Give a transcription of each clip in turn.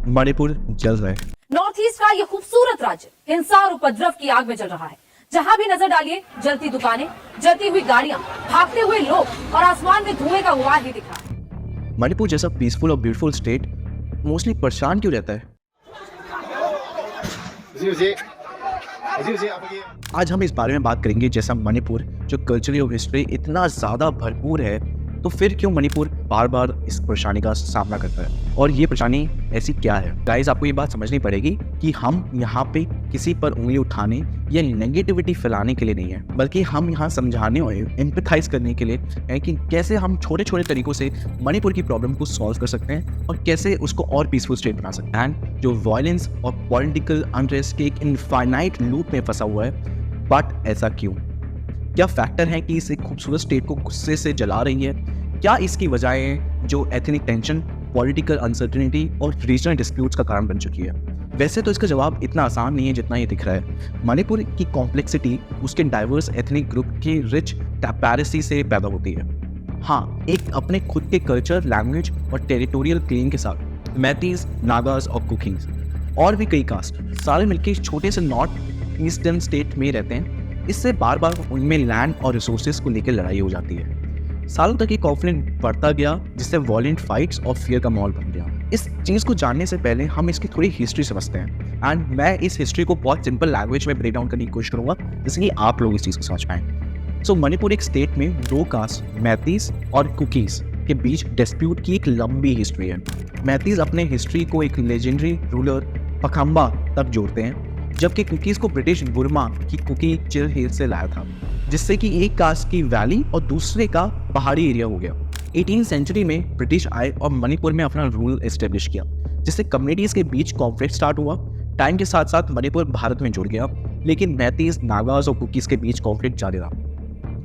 मणिपुर जल रहा है। नॉर्थ ईस्ट का ये खूबसूरत राज्य हिंसा और उपद्रव की आग में जल रहा है। जहां भी नजर डालिए जलती दुकानें, जलती हुई गाड़ियां, भागते हुए लोग और आसमान में धुएं का गुबार ही दिख रहा है। मणिपुर जैसा पीसफुल और ब्यूटीफुल स्टेट मोस्टली परेशान क्यों रहता है? आज हम इस बारे में बात करेंगे। जैसा मणिपुर जो कल्चरल और हिस्ट्री इतना ज़्यादा भरपूर है, तो फिर क्यों मणिपुर बार बार इस परेशानी का सामना करता है और ये परेशानी ऐसी क्या है? गाइस, आपको ये बात समझनी पड़ेगी कि हम यहाँ पे किसी पर उंगली उठाने या नेगेटिविटी फैलाने के लिए नहीं है, बल्कि हम यहाँ समझाने और एम्पैथाइज करने के लिए है कि कैसे हम छोटे छोटे तरीकों से मणिपुर की प्रॉब्लम को सॉल्व कर सकते हैं और कैसे उसको और पीसफुल स्टेट बना सकते हैं। एंड जो वायलेंस और पॉलिटिकल अनरेस्ट के एक इनफाइनाइट लूप में फंसा हुआ है, बट ऐसा क्यों? क्या फैक्टर है कि इस एक खूबसूरत स्टेट को गुस्से से जला रही है? क्या इसकी वजहें जो एथनिक टेंशन, पॉलिटिकल अनसर्टेनिटी और रीजनल डिस्प्यूट्स का कारण बन चुकी है? वैसे तो इसका जवाब इतना आसान नहीं है जितना ये दिख रहा है। मणिपुर की कॉम्प्लेक्सिटी उसके डाइवर्स एथनिक ग्रुप की रिच टैपेरिसी से पैदा होती है। हाँ, एक अपने खुद के कल्चर, लैंग्वेज और टेरिटोरियल क्लेम के साथ मैतीज, नागाज और कुकीज और भी कई कास्ट सारे मिलकर इस छोटे से नॉर्थ ईस्टर्न स्टेट में रहते हैं। इससे बार बार उनमें लैंड और रिसोर्सेज को लेकर लड़ाई हो जाती है। सालों तक ये कॉन्फ्लिक्ट बढ़ता गया, जिससे वॉयलेंट फाइट्स और फियर का माहौल बन गया। इस चीज़ को जानने से पहले हम इसकी थोड़ी हिस्ट्री समझते हैं, एंड मैं इस हिस्ट्री को बहुत सिंपल लैंग्वेज में ब्रेक डाउन करने की कोशिश करूंगा, जिससे कि आप लोग इस चीज़ को समझ पाएं। सो मणिपुर एक स्टेट में दो कास्ट, मैतीज और कुकीज के बीच डिस्प्यूट की एक लंबी हिस्ट्री है। मैतीज अपने हिस्ट्री को एक लेजेंडरी रूलर पखाम्बा तक जोड़ते हैं, जबकि कुकीज को ब्रिटिश बुर्मा की कुकी चिल हिल से लाया था, जिससे कि एक कास्ट की वैली और दूसरे का पहाड़ी एरिया हो गया। 18वीं सेंचुरी में ब्रिटिश आए और मणिपुर में अपना रूल एस्टेब्लिश किया, जिससे कम्युनिटीज के बीच कॉन्फ्लिक्ट स्टार्ट हुआ। टाइम के साथ साथ मणिपुर भारत में जुड़ गया, लेकिन मैतीज, नागाज और कुकीज के बीच कॉन्फ्लिक्ट जारी रहा,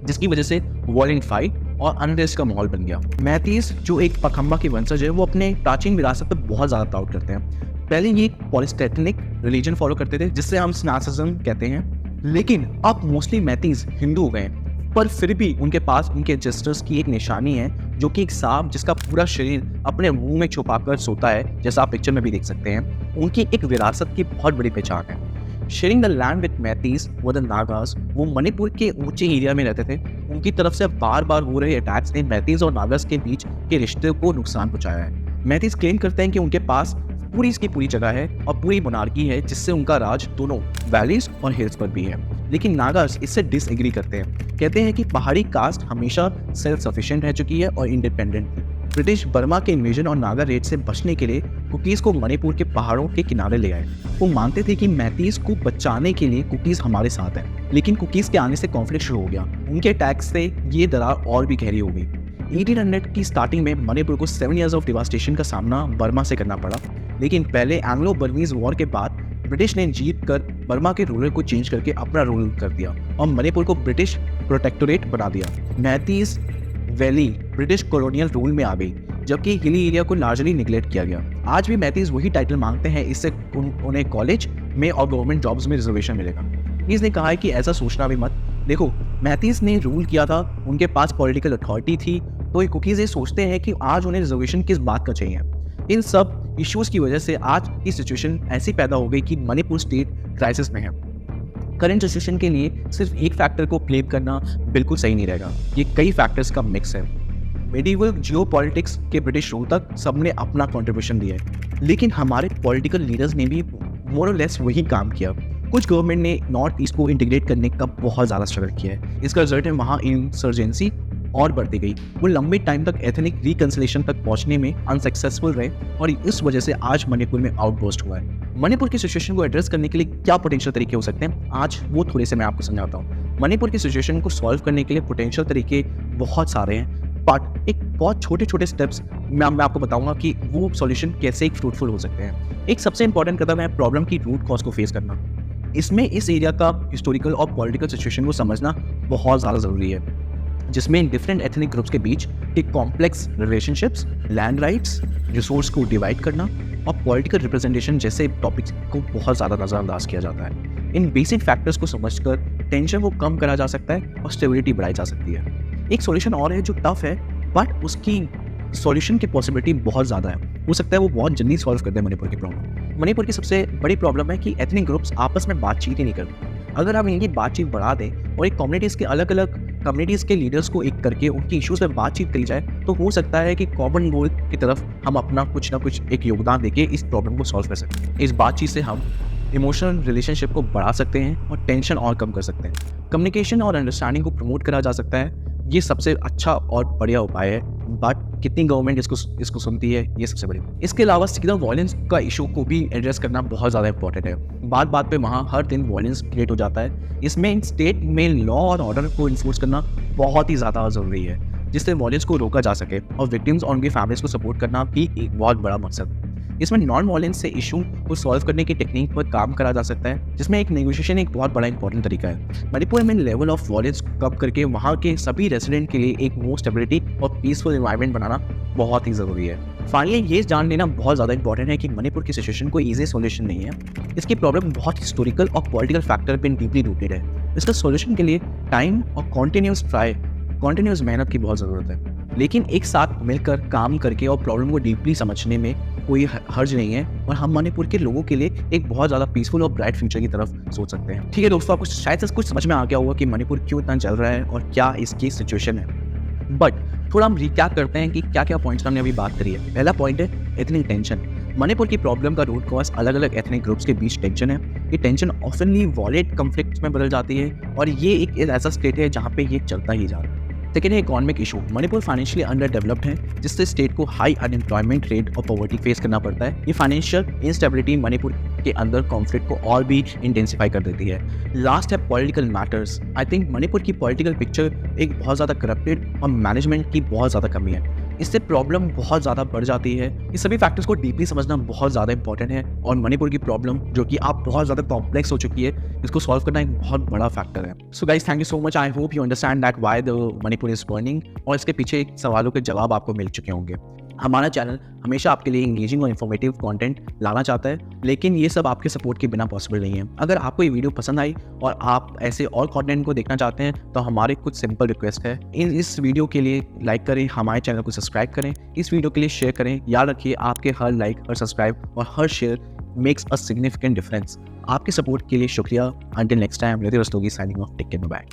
जिसकी वजह से वॉयलेंट फाइट और अनरेस्ट का माहौल बन गया। मैतीज जो एक पखाम्बा के वंशज है, वो अपने प्राचीन विरासत पर बहुत ज़्यादा प्राउड करते हैं। पहले ये पॉलिस्टेटनिक रिलीजन फॉलो करते थे, जिससे हम स्नासिज्म कहते हैं, लेकिन अब मोस्टली मैतीज हिंदू हो गए। पर फिर भी उनके पास उनके एंसेस्टर्स की एक निशानी है, जो कि एक सांप जिसका पूरा शरीर अपने मुंह में छुपाकर सोता है, जैसा आप पिक्चर में भी देख सकते हैं। उनकी एक विरासत की बहुत बड़ी पहचान है। शेयरिंग द लैंड विद मैतीज व द नागाज, वो मणिपुर के ऊंचे एरिया में रहते थे। उनकी तरफ से बार बार हो रहे अटैक्स ने मैतीज और नागाज के बीच के रिश्ते को नुकसान पहुंचाया है। मैतीज क्लेम करते हैं कि उनके पास पूरी इसकी पूरी जगह है और पूरी मोनार्की है, जिससे उनका राज दोनों वैलीज और हिल्स पर भी है। लेकिन नागाज इससे डिसएग्री करते हैं, कहते हैं कि पहाड़ी कास्ट हमेशा सेल्फ सफिशिएंट रह चुकी है और इंडिपेंडेंट थी। ब्रिटिश बर्मा के इन्वेजन और नागा रेड से बचने के लिए कुकीज को मणिपुर के पहाड़ों के किनारे ले आए। वो मानते थे कि मैतीज को बचाने के लिए कुकीज हमारे साथ है, लेकिन कुकीज के आने से कॉन्फ्लिक्ट शुरू हो गया। उनके अटैक्स से ये दरार और भी गहरी हो गई। 1800 की स्टार्टिंग में मणिपुर को 7 ईयर्स ऑफ डिवास्टेशन का सामना बर्मा से करना पड़ा, लेकिन पहले एंग्लो बर्मीज वॉर के बाद ब्रिटिश ने जीत कर बर्मा के रूलर को चेंज करके अपना रूल कर दिया और मणिपुर को ब्रिटिश प्रोटेक्टोरेट बना दिया। मैतीज वैली ब्रिटिश कॉलोनियल रूल में आ गई, जबकि हिली एरिया को लार्जली निगलेक्ट किया गया। आज भी मैतीज वही टाइटल मांगते हैं, इससे उन्हें कॉलेज में और गवर्नमेंट जॉब्स में रिजर्वेशन मिलेगा। इसने कहा है कि ऐसा सोचना भी मत। देखो, मैतीज ने रूल किया था, उनके पास पॉलिटिकल अथॉरिटी थी, तो ये कुकीज ये सोचते हैं कि आज उन्हें रिजर्वेशन किस बात का चाहिए। इन सब इश्यूज की वजह से आज की सिचुएशन ऐसी पैदा हो गई कि मणिपुर स्टेट क्राइसिस में है। करंट सिचुएशन के लिए सिर्फ एक फैक्टर को ब्लेम करना बिल्कुल सही नहीं रहेगा, ये कई फैक्टर्स का मिक्स है। मेडिवल जियोपॉलिटिक्स के ब्रिटिश रूल तक सबने अपना कंट्रीब्यूशन दिया है, लेकिन हमारे पॉलिटिकल लीडर्स ने भी मोर और लेस वही काम किया। कुछ गवर्नमेंट ने नॉर्थ ईस्ट को इंटीग्रेट करने का बहुत ज़्यादा स्ट्रगल किया है। इसका रिजल्ट है वहाँ इंसर्जेंसी और बढ़ती गई। वो लंबे टाइम तक एथनिक रिकंसिलिएशन तक पहुंचने में अनसक्सेसफुल रहे और इस वजह से आज मणिपुर में आउटबर्स्ट हुआ है। मणिपुर की सिचुएशन को एड्रेस करने के लिए क्या पोटेंशियल तरीके हो सकते हैं, आज वो थोड़े से मैं आपको समझाता हूँ। मणिपुर की सिचुएशन को सॉल्व करने के लिए पोटेंशियल तरीके बहुत सारे हैं, बट एक बहुत छोटे छोटे स्टेप्स मैं आपको बताऊंगा कि वो सॉल्यूशन कैसे एक फ्रूटफुल हो सकते हैं। एक सबसे इंपॉर्टेंट कदम है प्रॉब्लम की रूट कॉज को फेस करना। इसमें इस एरिया का हिस्टोरिकल और पॉलिटिकल सिचुएशन को समझना बहुत ज़्यादा ज़रूरी है, जिसमें डिफरेंट एथनिक ग्रुप्स के बीच एक complex relationships, land rights, resource को डिवाइड करना और पॉलिटिकल रिप्रेजेंटेशन जैसे टॉपिक्स को बहुत ज़्यादा नज़रअंदाज किया जाता है। इन बेसिक फैक्टर्स को समझकर टेंशन को कम करा जा सकता है और स्टेबिलिटी बढ़ाई जा सकती है। एक सॉल्यूशन और है जो टफ है, बट उसकी सॉल्यूशन की पॉसिबिलिटी बहुत ज़्यादा है। हो सकता है वो बहुत जल्दी सॉल्व कर दें मणिपुर की प्रॉब्लम। मणिपुर की सबसे बड़ी प्रॉब्लम है कि एथनिक ग्रुप्स आपस में बातचीत ही नहीं करते। अगर हम इनकी बातचीत बढ़ा दें और एक कम्युनिटीज़ के अलग अलग कम्युनिटीज़ के लीडर्स को एक करके उनकी इश्यूज़ पे बातचीत करी जाए, तो हो सकता है कि कॉमन गोल की तरफ हम अपना कुछ ना कुछ एक योगदान देके इस प्रॉब्लम को सॉल्व कर सकते हैं। इस बातचीत से हम इमोशनल रिलेशनशिप को बढ़ा सकते हैं और टेंशन और कम कर सकते हैं। कम्युनिकेशन और अंडरस्टैंडिंग को प्रमोट करा जा सकता है। ये सबसे अच्छा और बढ़िया उपाय है, बट कितनी गवर्नमेंट इसको सुनती है, ये सबसे बड़ी। इसके अलावा सीधा वायलेंस का इशू को भी एड्रेस करना बहुत ज़्यादा इंपॉर्टेंट है। बात बात पे वहाँ हर दिन वायलेंस क्रिएट हो जाता है। इसमें स्टेट में लॉ और ऑर्डर को इन्फोर्स करना बहुत ही ज़्यादा ज़रूरी है, जिससे वायलेंस को रोका जा सके, और विक्टिम्स और उनकी फैमिलीज को सपोर्ट करना भी एक बहुत बड़ा मकसद है। इसमें नॉन वायलेंस से इशू को सॉल्व करने की टेक्निक पर काम करा जा सकता है, जिसमें एक नेगोशिएशन एक बहुत बड़ा इंपॉर्टेंट तरीका है। मणिपुर में लेवल ऑफ वायलेंस कम करके वहाँ के सभी रेसिडेंट के लिए एक मोर स्टेबिलिटी और पीसफुल एनवायरनमेंट बनाना बहुत ही ज़रूरी है। फाइनली ये जान लेना बहुत ज़्यादा इंपॉर्टेंट है कि मणिपुर की सिचुएशन कोई ईजी सॉल्यूशन नहीं है। इसकी प्रॉब्लम बहुत हिस्टोरिकल और पॉलिटिकल फैक्टर पर डीपली रूटेड है। इसका सॉल्यूशन के लिए टाइम और कॉन्टिन्यूस मेहनत की बहुत ज़रूरत है, लेकिन एक साथ मिलकर काम करके और प्रॉब्लम को डीपली समझने में कोई हर्ज नहीं है, और हम मणिपुर के लोगों के लिए एक बहुत ज़्यादा पीसफुल और ब्राइट फ्यूचर की तरफ सोच सकते हैं। ठीक है दोस्तों, आपको शायद से कुछ समझ में आ गया होगा कि मणिपुर क्यों इतना चल रहा है और क्या इसकी सिचुएशन है। बट थोड़ा हम रिकैप करते हैं कि क्या क्या पॉइंट्स हमने अभी बात करी है। पहला पॉइंट है एथनिक टेंशन। मणिपुर की प्रॉब्लम का रूट कॉज अलग अलग एथनिक ग्रुप्स के बीच टेंशन है। ये टेंशन ऑफनली वॉलेट कॉन्फ्लिक्ट्स में बदल जाती है, और ये एक ऐसा स्टेट है जहाँ पे ये चलता ही जा रहा है। सेकेंड है economic issue. Manipur financially under developed है, जिससे स्टेट को हाई अनएम्प्लॉयमेंट रेट और पॉवर्टी फेस करना पड़ता है। ये फाइनेंशियल इंस्टेबिलिटी मणिपुर के अंदर कॉन्फ्लिक्ट को और भी इंटेंसिफाई कर देती है। लास्ट है political matters. I think Manipur की पॉलिटिकल पिक्चर एक बहुत ज़्यादा करप्टेड और मैनेजमेंट की बहुत ज़्यादा कमी है। इससे प्रॉब्लम बहुत ज़्यादा बढ़ जाती है। इस सभी फैक्टर्स को डीपली समझना बहुत ज़्यादा इंपॉर्टेंट है, और मणिपुर की प्रॉब्लम जो कि आप बहुत ज़्यादा कॉम्प्लेक्स हो चुकी है, इसको सॉल्व करना एक बहुत बड़ा फैक्टर है। So guys, thank you so much. I hope you understand that why the Manipur is burning, और इसके पीछे सवालों के जवाब आपको मिल चुके होंगे। हमारा चैनल हमेशा आपके लिए इंगेजिंग और इन्फॉर्मेटिव कंटेंट लाना चाहता है, लेकिन ये सब आपके सपोर्ट के बिना पॉसिबल नहीं है। अगर आपको ये वीडियो पसंद आई और आप ऐसे और कंटेंट को देखना चाहते हैं, तो हमारे कुछ सिंपल रिक्वेस्ट है। इस वीडियो के लिए लाइक करें, हमारे चैनल को सब्सक्राइब करें, इस वीडियो के लिए शेयर करें। याद रखिए, आपके हर लाइक, हर सब्सक्राइब और हर share makes a significant difference. आपके सपोर्ट के लिए शुक्रिया। Until next time, Rastogi signing off. Take care, bye.